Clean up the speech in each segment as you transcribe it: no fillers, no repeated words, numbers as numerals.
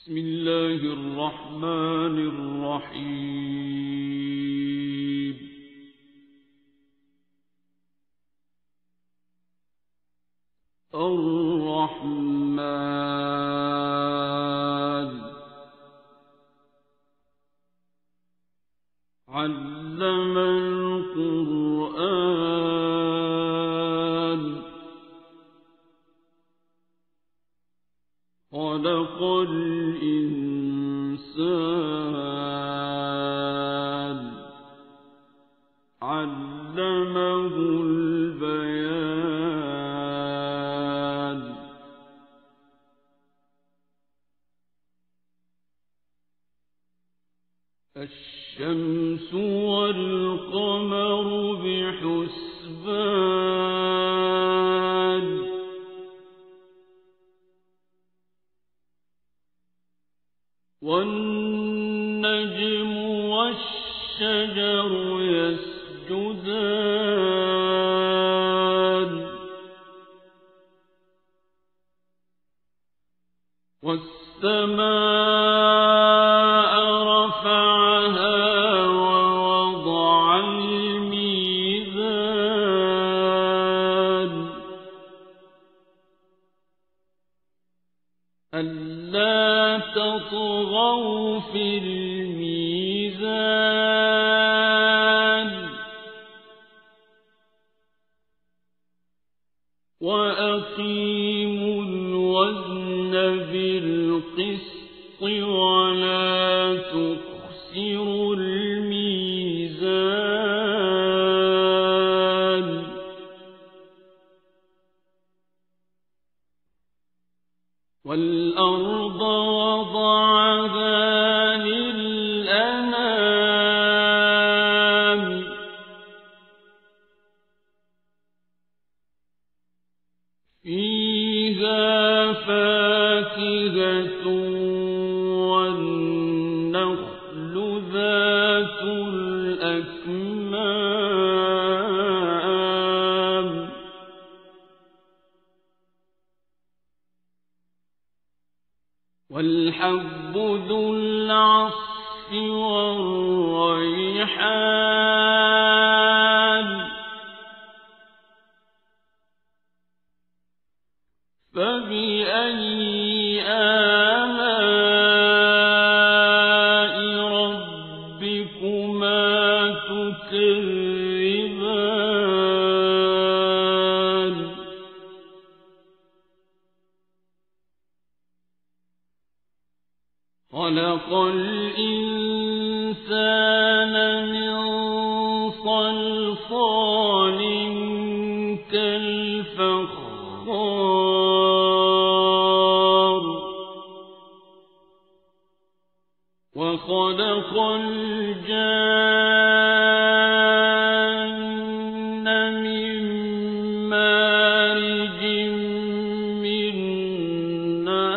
بسم الله الرحمن الرحيم الرحمن علم القرآن خلق الإنسان علمه البيان الشمس والقمر بحسبان والنجم والشجر يسجدان والسماء رفعها ووضع الميزان ألا تطغوا في الميزان وأقيموا الوزن بالقسط ولا تخسروا الميزان والأرض وضعها للأنام فيها فاكهة والنخل ذات الأكمام والحب ذو العصف والريحان فبأي آلاء ربكما تكذبان خلق الإنسان من صلصال كالفخار وخلق الجان من مارج من نار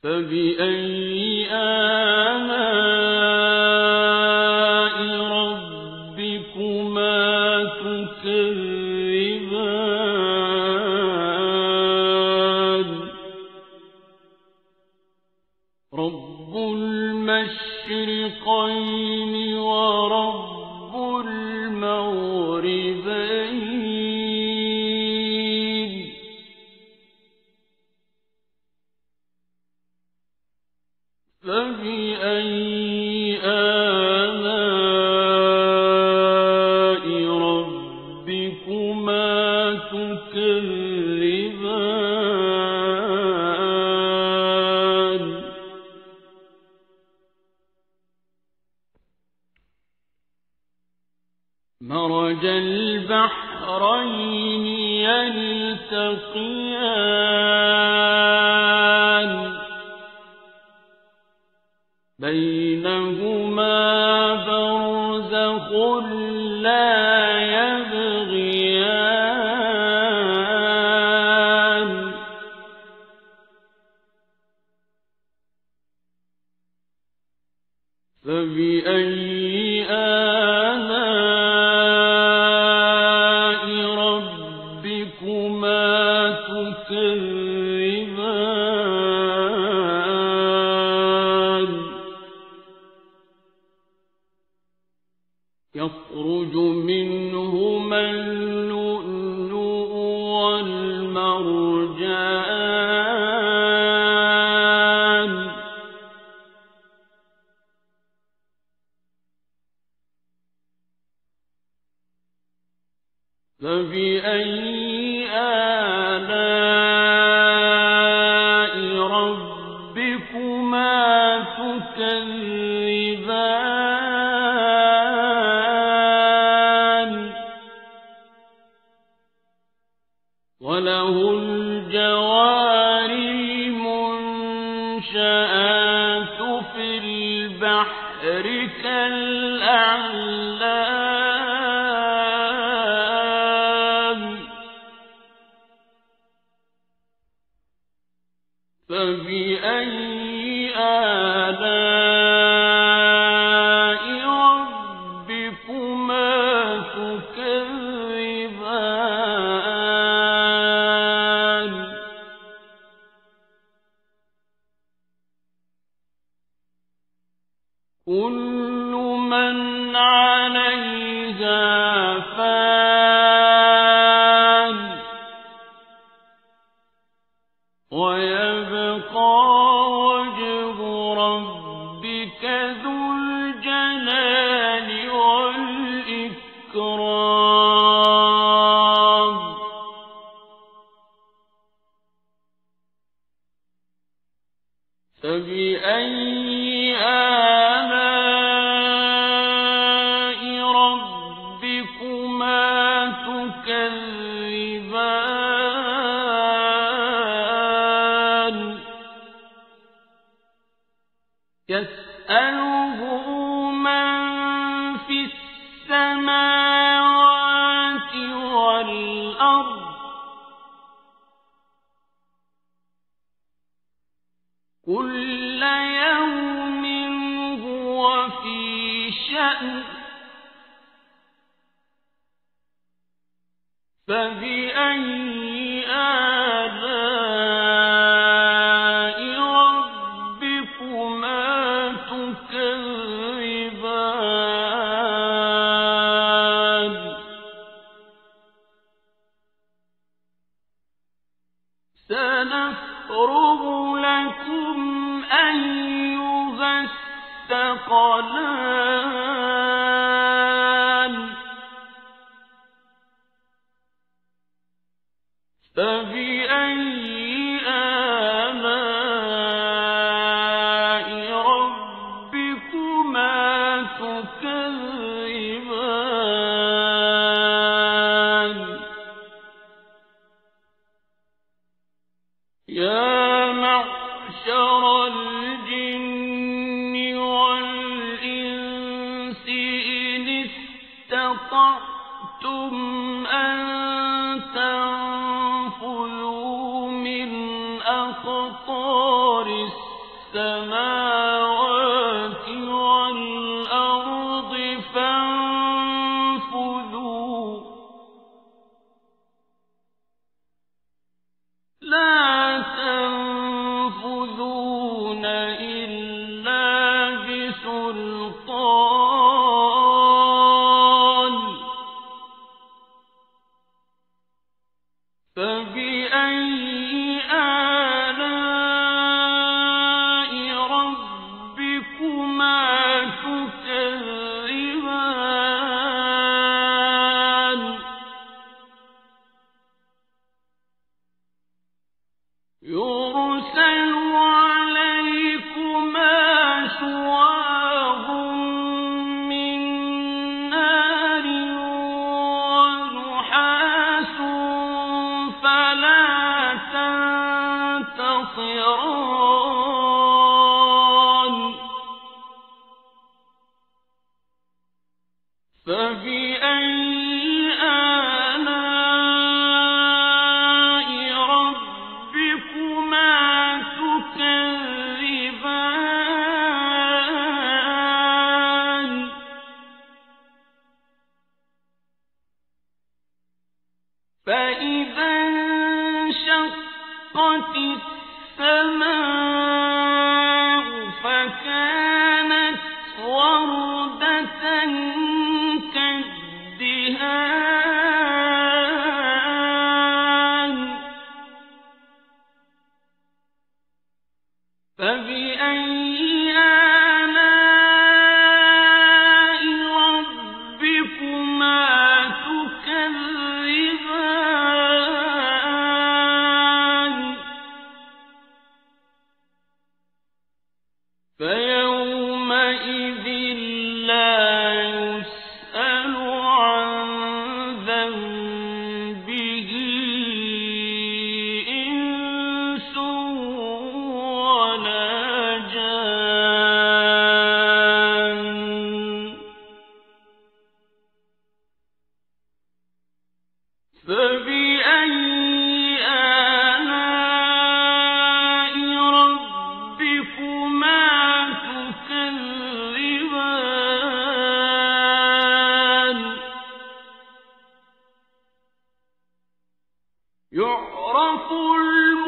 فبأي آلاء ربكما تكذبان رب المشرقين ورب المغربين فبأي آلاء ربكما تكذبان مرج البحرين يلتقيان بينهما برزخ لا يبغيان فبأي آلاء يخرج منهما اللؤلؤ والمرجان فبأي آلاء ربكما تكذبان وله الجوار المنشآت في البحر كالأعلام فبأي آلاء ربكما تكذبان كل من عليها فان ويبقى وجه ربك ذو الجلال والإكرام فبأي آلاء ربكما تكذبان يسأله من في السماوات والأرض كل يوم هو في شأن فبأي آلاء ربكما تكذبان سنفرغ لكم أيها الثقلان فبأي آلاء ربكما تكذبان يا معشر الجن والإنس إن استطعتم أن تنفذوا من أقطار السماوات والأرض فانفذوا لا تنفذون إلا بسلطان فبأي آلاء ربكما تكذبان يرسل عليكما شواظ من نار ونحاس فلا تنتصران فبأي آلاء ربكما تكذبان فإذا انشقت السماء فكانت وردة كالدهان فبأي آلاء ربكما تكذبان يعرف المجرمون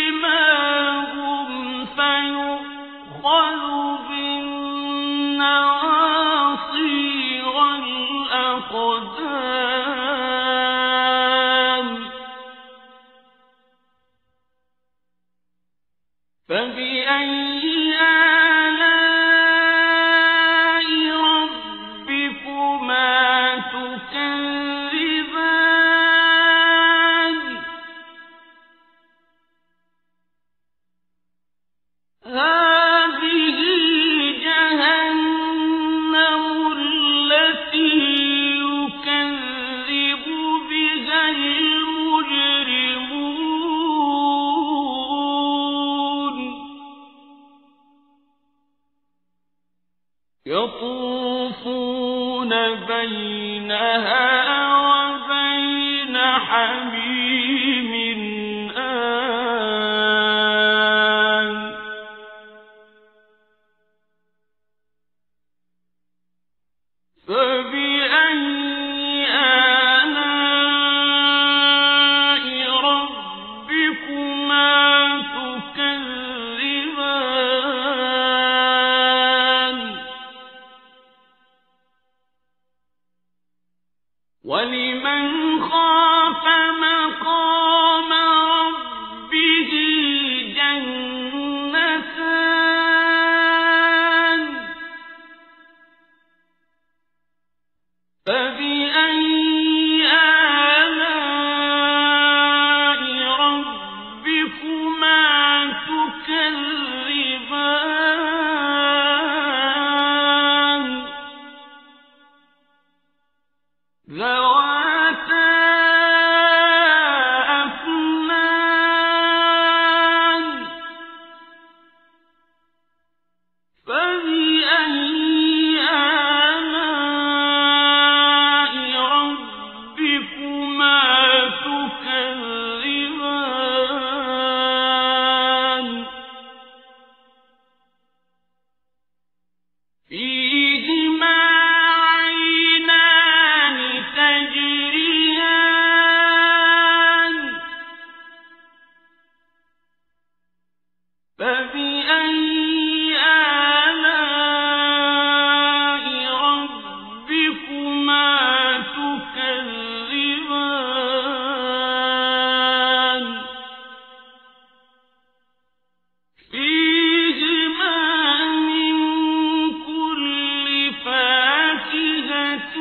بسيماهم فيؤخذ بالنواصي والأقدام فبأي آلاء ربكما تكذبان هذه جهنم التي يكذب بها المجرمون يطوفون بينها وبين حميم آن فبأي آلاء ربكما تكذبان ولمن خاف مقام ربه جنتان فبأي آلاء ربكما تكذبان ذواتا أفنان فبأي آلاء ربكما تكذبان فيهما عينان تجريان فبأي آلاء ربكما تكذبان فيهما من كل فاكهة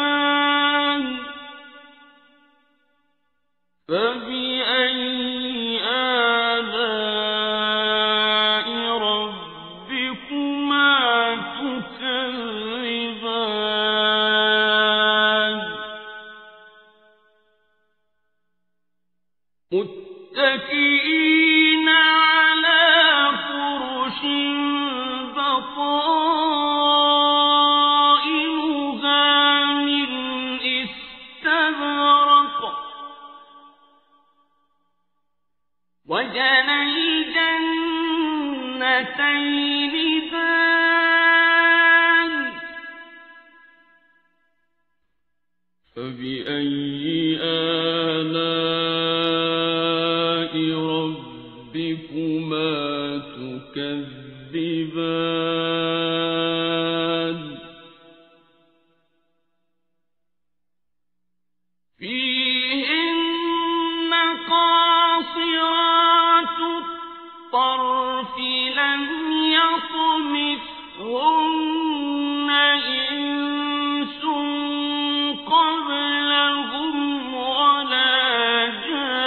زوجان فبأي آلاء ربكما تكذبان متكئين على فرش بطائنها من استبرق وجنى الجنتين دان فبأي آلاء ربكما تكذبان فيهن قاصرات الطرف لم يطمثهن إنس قبلهم ولا جان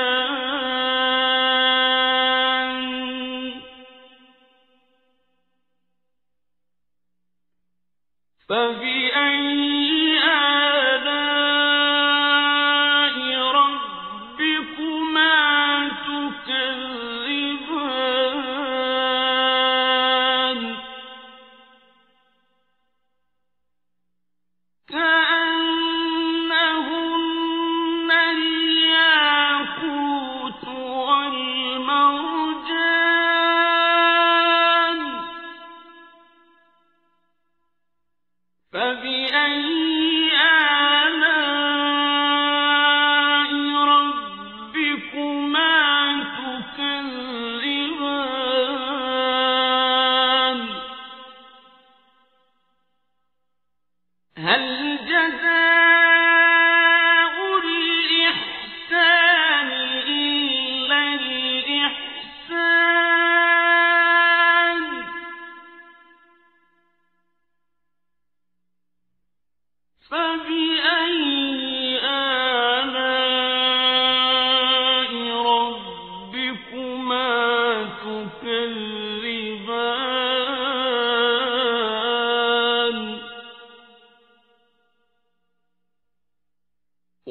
فبأي آلاء ربكما تكذبان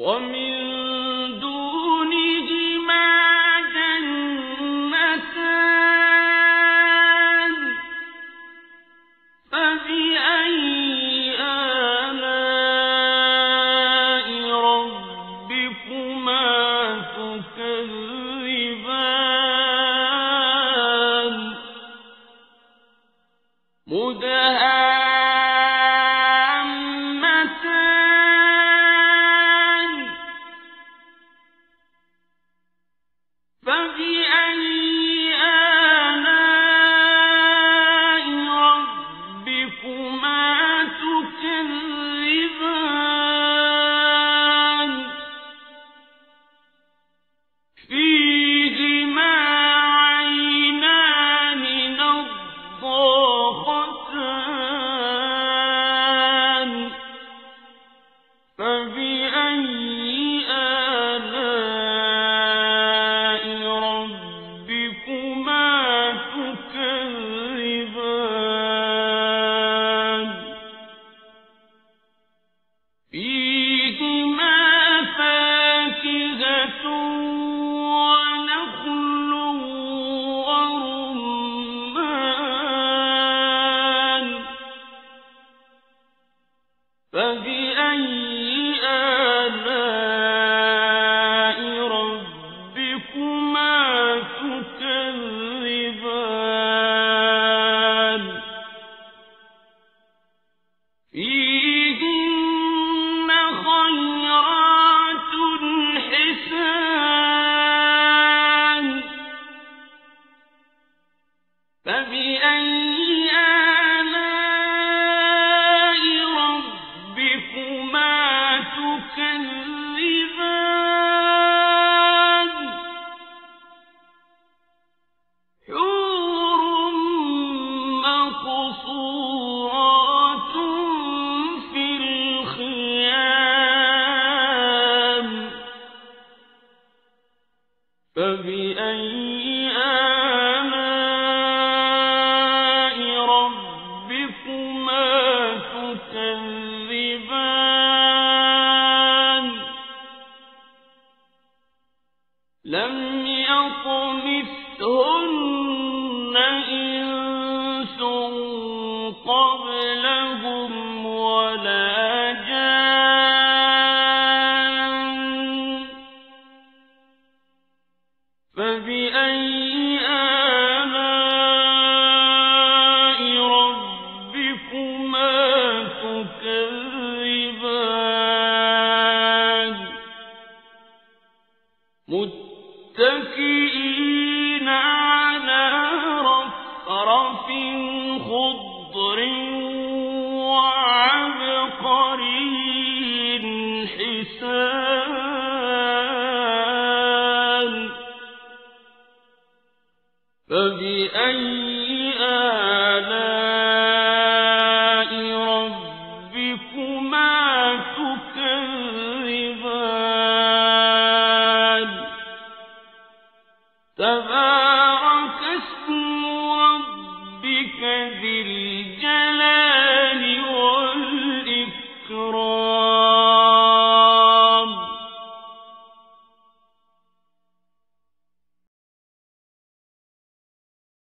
ومن دونهما جنتان فبأي آلاء ربكما تكذبان مدهامتان فبأي آلاء ربكما تكذبان فيهما عينان نضاختان فبأي آلاء ربكما تكذبان فيهما فاكهة ونخل ورمان فبأي آلاء ربكما تكذبان فيهن خيرات حسان فبأي آلاء ربكما تكذبان حور مقصورات في الخيام فبأي آلاء ربكما تكذبان لم يطمثهن إنس قبلهم ولا جان فبأي آلاء ربكما تكذبان متكئين على رفرف خضر وعبقري حسان فبأي